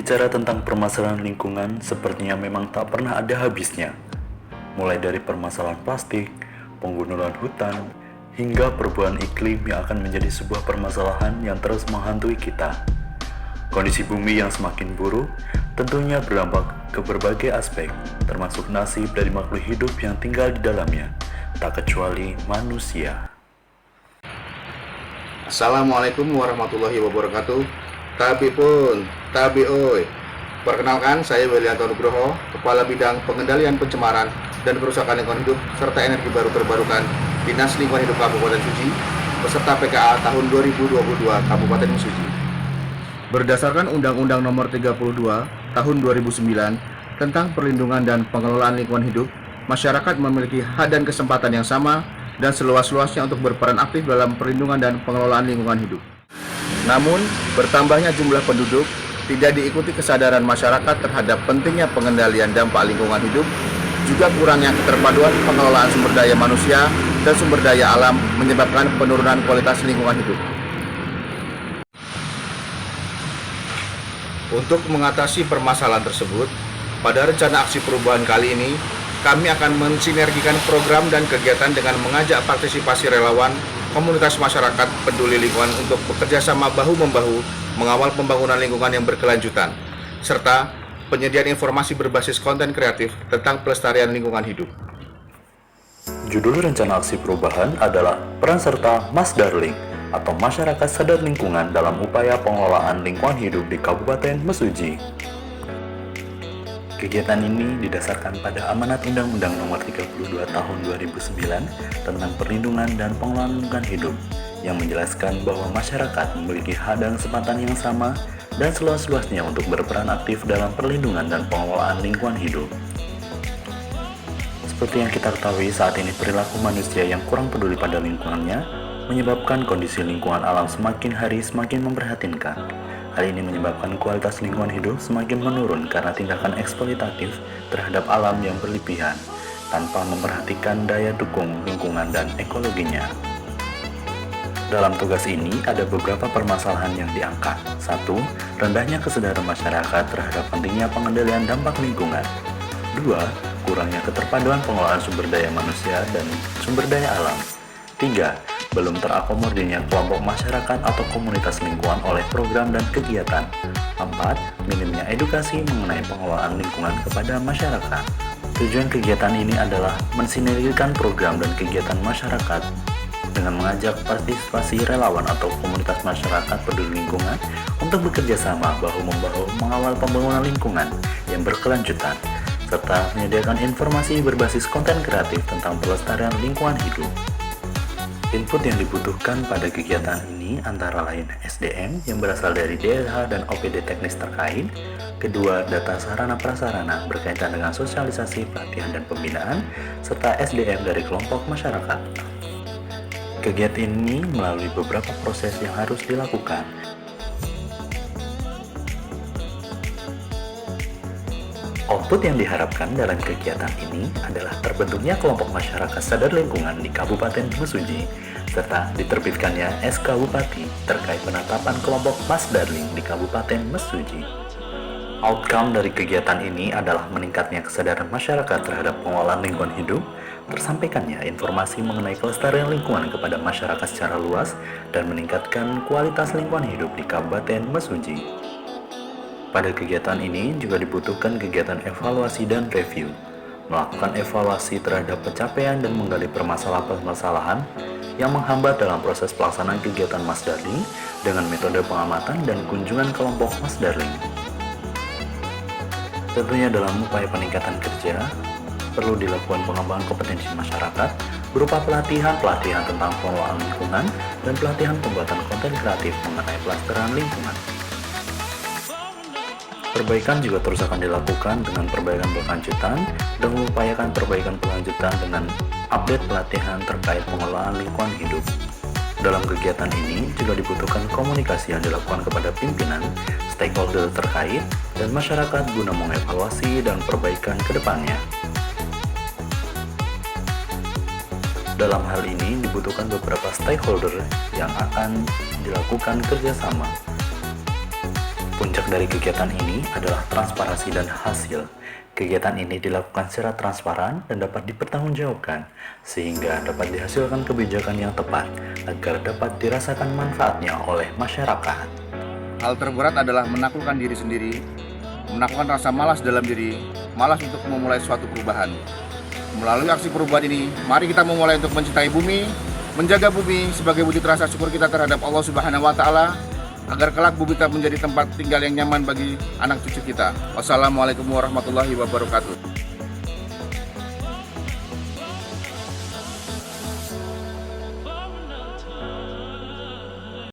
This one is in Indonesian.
Berbicara tentang permasalahan lingkungan, sepertinya memang tak pernah ada habisnya. Mulai dari permasalahan plastik, penggundulan hutan, hingga perubahan iklim yang akan menjadi sebuah permasalahan yang terus menghantui kita. Kondisi bumi yang semakin buruk tentunya berdampak ke berbagai aspek, termasuk nasib dari makhluk hidup yang tinggal di dalamnya, tak kecuali manusia. Assalamualaikum warahmatullahi wabarakatuh. Tabi oi. Perkenalkan, saya Welianto Nugroho, Kepala Bidang Pengendalian Pencemaran dan Kerusakan Lingkungan Hidup serta Energi Baru Terbarukan Dinas Lingkungan Hidup Kabupaten Mesuji, peserta PKA tahun 2022 Kabupaten Mesuji. Berdasarkan Undang-Undang Nomor 32 Tahun 2009 tentang Perlindungan dan Pengelolaan Lingkungan Hidup, masyarakat memiliki hak dan kesempatan yang sama dan seluas-luasnya untuk berperan aktif dalam perlindungan dan pengelolaan lingkungan hidup. Namun, bertambahnya jumlah penduduk tidak diikuti kesadaran masyarakat terhadap pentingnya pengendalian dampak lingkungan hidup, juga kurangnya keterpaduan pengelolaan sumber daya manusia dan sumber daya alam menyebabkan penurunan kualitas lingkungan hidup. Untuk mengatasi permasalahan tersebut, pada rencana aksi perubahan kali ini, kami akan mensinergikan program dan kegiatan dengan mengajak partisipasi relawan, komunitas masyarakat peduli lingkungan untuk bekerja sama bahu-membahu mengawal pembangunan lingkungan yang berkelanjutan, serta penyediaan informasi berbasis konten kreatif tentang pelestarian lingkungan hidup. Judul rencana aksi perubahan adalah Peran Serta Mas Darling atau Masyarakat Sadar Lingkungan dalam Upaya Pengelolaan Lingkungan Hidup di Kabupaten Mesuji. Kegiatan ini didasarkan pada Amanat Undang-Undang Nomor 32 Tahun 2009 tentang Perlindungan dan Pengelolaan Lingkungan Hidup yang menjelaskan bahwa masyarakat memiliki hak dan kesempatan yang sama dan seluas-luasnya untuk berperan aktif dalam perlindungan dan pengelolaan lingkungan hidup. Seperti yang kita ketahui, saat ini perilaku manusia yang kurang peduli pada lingkungannya menyebabkan kondisi lingkungan alam semakin hari semakin memprihatinkan. Hal ini menyebabkan kualitas lingkungan hidup semakin menurun karena tindakan eksploitatif terhadap alam yang berlebihan tanpa memperhatikan daya dukung lingkungan dan ekologinya. Dalam tugas ini ada beberapa permasalahan yang diangkat. 1. Rendahnya kesadaran masyarakat terhadap pentingnya pengendalian dampak lingkungan. 2. Kurangnya keterpaduan pengelolaan sumber daya manusia dan sumber daya alam. 3. Belum terakomodirnya kelompok masyarakat atau komunitas lingkungan oleh program dan kegiatan. 4. Minimnya edukasi mengenai pengelolaan lingkungan kepada masyarakat. Tujuan kegiatan ini adalah mensinergikan program dan kegiatan masyarakat dengan mengajak partisipasi relawan atau komunitas masyarakat peduli lingkungan untuk bekerja sama bahu-membahu mengawal pembangunan lingkungan yang berkelanjutan, serta menyediakan informasi berbasis konten kreatif tentang pelestarian lingkungan hidup. Input yang dibutuhkan pada kegiatan ini antara lain SDM yang berasal dari DLH dan OPD teknis terkait, kedua data sarana prasarana berkaitan dengan sosialisasi, pelatihan, dan pembinaan, serta SDM dari kelompok masyarakat. Kegiatan ini melalui beberapa proses yang harus dilakukan. Output yang diharapkan dalam kegiatan ini adalah terbentuknya kelompok masyarakat sadar lingkungan di Kabupaten Mesuji, serta diterbitkannya SK Bupati terkait penetapan kelompok Mas Darling di Kabupaten Mesuji. Outcome dari kegiatan ini adalah meningkatnya kesadaran masyarakat terhadap pengelolaan lingkungan hidup, tersampaikannya informasi mengenai kelestarian lingkungan kepada masyarakat secara luas, dan meningkatkan kualitas lingkungan hidup di Kabupaten Mesuji. Pada kegiatan ini juga dibutuhkan kegiatan evaluasi dan review, melakukan evaluasi terhadap pencapaian dan menggali permasalahan-permasalahan yang menghambat dalam proses pelaksanaan kegiatan Mas Darling dengan metode pengamatan dan kunjungan kelompok Mas Darling. Tentunya dalam upaya peningkatan kerja, perlu dilakukan pengembangan kompetensi masyarakat berupa pelatihan tentang pengelolaan lingkungan dan pelatihan pembuatan konten kreatif mengenai pelestarian lingkungan. Perbaikan juga terus akan dilakukan dengan perbaikan berkelanjutan dan mengupayakan perbaikan berkelanjutan dengan update pelatihan terkait pengelolaan lingkungan hidup. Dalam kegiatan ini juga dibutuhkan komunikasi yang dilakukan kepada pimpinan, stakeholder terkait, dan masyarakat guna mengevaluasi dan perbaikan ke depannya. Dalam hal ini dibutuhkan beberapa stakeholder yang akan dilakukan kerjasama. Puncak dari kegiatan ini adalah transparansi dan hasil. Kegiatan ini dilakukan secara transparan dan dapat dipertanggungjawabkan, sehingga dapat dihasilkan kebijakan yang tepat agar dapat dirasakan manfaatnya oleh masyarakat. Hal terberat adalah menaklukkan diri sendiri, menaklukkan rasa malas dalam diri, malas untuk memulai suatu perubahan. Melalui aksi perubahan ini, mari kita memulai untuk mencintai bumi, menjaga bumi sebagai wujud rasa syukur kita terhadap Allah Subhanahu wa Ta'ala, agar kelak bumi kita menjadi tempat tinggal yang nyaman bagi anak cucu kita. Wassalamualaikum warahmatullahi wabarakatuh.